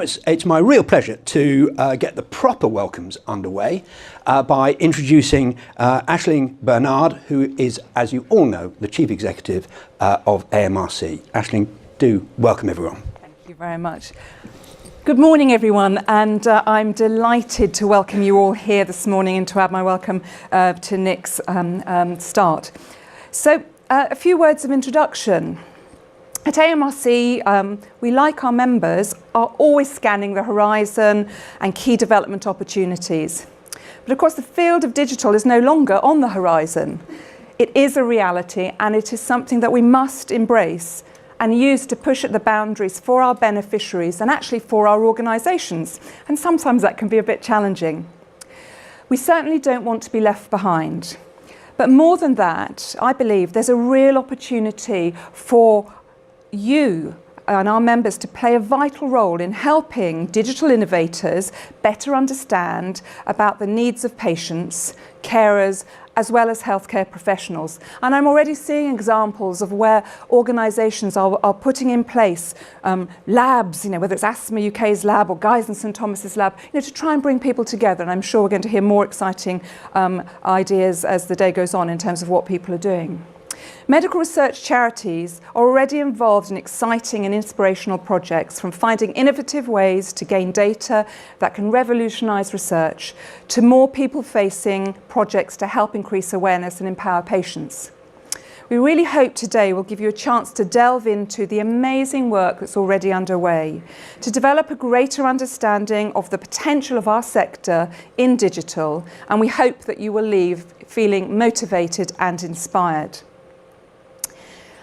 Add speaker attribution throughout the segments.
Speaker 1: It's my real pleasure to get the proper welcomes underway by introducing Aisling Burnand, who is, as you all know, the Chief Executive of AMRC. Aisling, do welcome everyone.
Speaker 2: Thank you very much. Good morning, everyone, and I'm delighted to welcome you all here this morning and to add my welcome to Nick's start. So, a few words of introduction. At AMRC, we, like our members, are always scanning the horizon and key development opportunities. But of course, the field of digital is no longer on the horizon. It is a reality, and it is something that we must embrace and use to push at the boundaries for our beneficiaries and actually for our organisations. And sometimes that can be a bit challenging. We certainly don't want to be left behind. But more than that, I believe there's a real opportunity for you and our members to play a vital role in helping digital innovators better understand about the needs of patients, carers, as well as healthcare professionals. And I'm already seeing examples of where organisations are putting in place labs, whether it's Asthma UK's lab or Guy's and St Thomas's lab, to try and bring people together. And I'm sure we're going to hear more exciting ideas as the day goes on in terms of what people are doing. Medical Research Charities are already involved in exciting and inspirational projects, from finding innovative ways to gain data that can revolutionise research, to more people-facing projects to help increase awareness and empower patients. We really hope today will give you a chance to delve into the amazing work that's already underway, to develop a greater understanding of the potential of our sector in digital, and we hope that you will leave feeling motivated and inspired.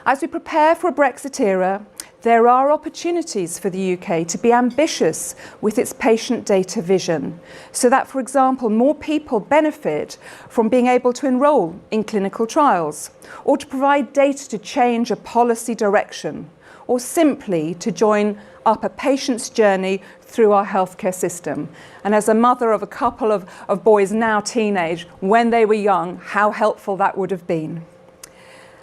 Speaker 2: As we prepare for a Brexit era, there are opportunities for the UK to be ambitious with its patient data vision, so that, for example, more people benefit from being able to enrol in clinical trials, or to provide data to change a policy direction, or simply to join up a patient's journey through our healthcare system. And as a mother of a couple of boys now teenage, when they were young, how helpful that would have been.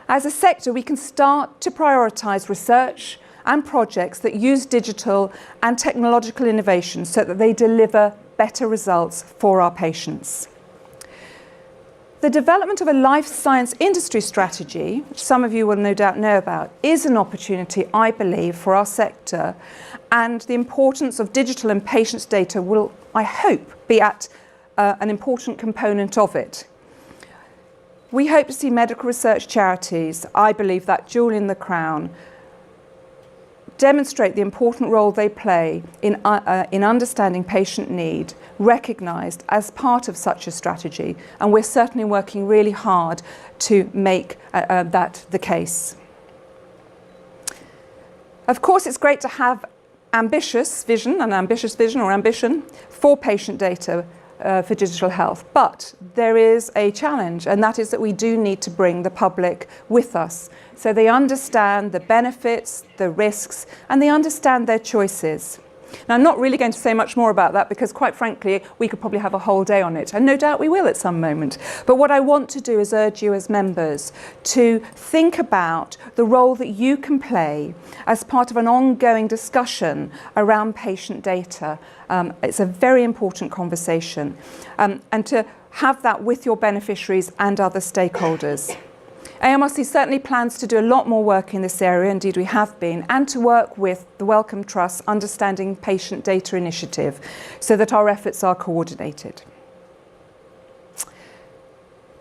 Speaker 2: As a sector, we can start to prioritise research and projects that use digital and technological innovation so that they deliver better results for our patients. The development of a life science industry strategy, which some of you will no doubt know about, is an opportunity, I believe, for our sector, and the importance of digital and patients' data will, I hope, be at an important component of it. We hope to see Medical Research Charities, I believe that jewel in the crown, demonstrate the important role they play in understanding patient need, recognised as part of such a strategy, and we're certainly working really hard to make that the case. Of course, it's great to have ambitious vision or ambition for patient data for digital health, but there is a challenge, and that is that we do need to bring the public with us so they understand the benefits, the risks, and they understand their choices. Now, I'm not really going to say much more about that because, quite frankly, we could probably have a whole day on it, and no doubt we will at some moment. But what I want to do is urge you as members to think about the role that you can play as part of an ongoing discussion around patient data. It's a very important conversation, and to have that with your beneficiaries and other stakeholders. AMRC certainly plans to do a lot more work in this area, indeed we have been, and to work with the Wellcome Trust's Understanding Patient Data initiative so that our efforts are coordinated.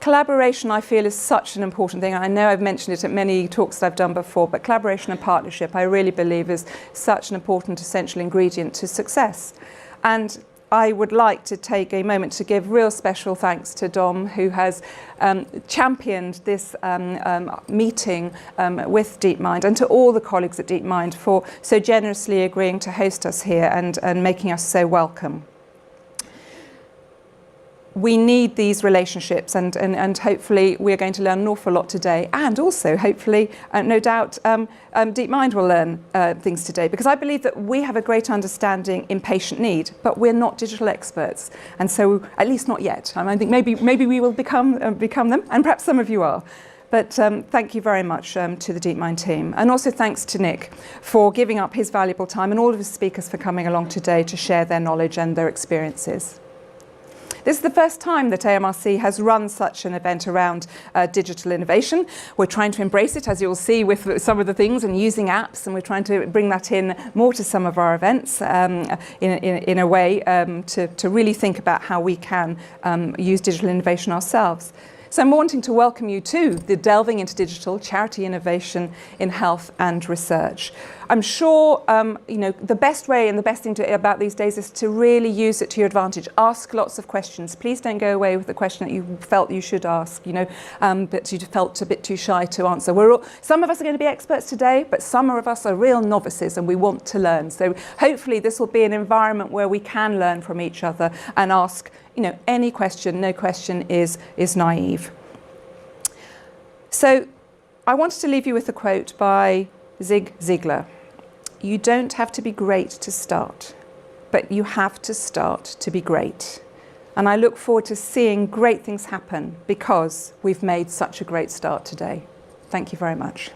Speaker 2: Collaboration, I feel, is such an important thing. I know I've mentioned it at many talks that I've done before, but collaboration and partnership, I really believe, is such an important, essential ingredient to success. And I would like to take a moment to give real special thanks to Dom, who has championed this meeting with DeepMind, and to all the colleagues at DeepMind for so generously agreeing to host us here and making us so welcome. We need these relationships, and hopefully we're going to learn an awful lot today, and also hopefully no doubt DeepMind will learn things today, because I believe that we have a great understanding in patient need, but we're not digital experts, and so at least not yet. I think maybe we will become them, and perhaps some of you are. But thank you very much to the DeepMind team. And also thanks to Nick for giving up his valuable time and all of his speakers for coming along today to share their knowledge and their experiences. This is the first time that AMRC has run such an event around digital innovation. We're trying to embrace it, as you'll see, with some of the things and using apps, and we're trying to bring that in more to some of our events in a way to really think about how we can use digital innovation ourselves. So I'm wanting to welcome you to the Delving into Digital Charity Innovation in Health and Research. I'm sure the best way and the best thing about these days is to really use it to your advantage. Ask lots of questions. Please don't go away with the question that you felt you should ask, but you felt a bit too shy to answer. Some of us are going to be experts today, but some of us are real novices and we want to learn. So hopefully this will be an environment where we can learn from each other and ask any question. No question is naive. So I wanted to leave you with a quote by Zig Ziglar. You don't have to be great to start, but you have to start to be great. And I look forward to seeing great things happen because we've made such a great start today. Thank you very much.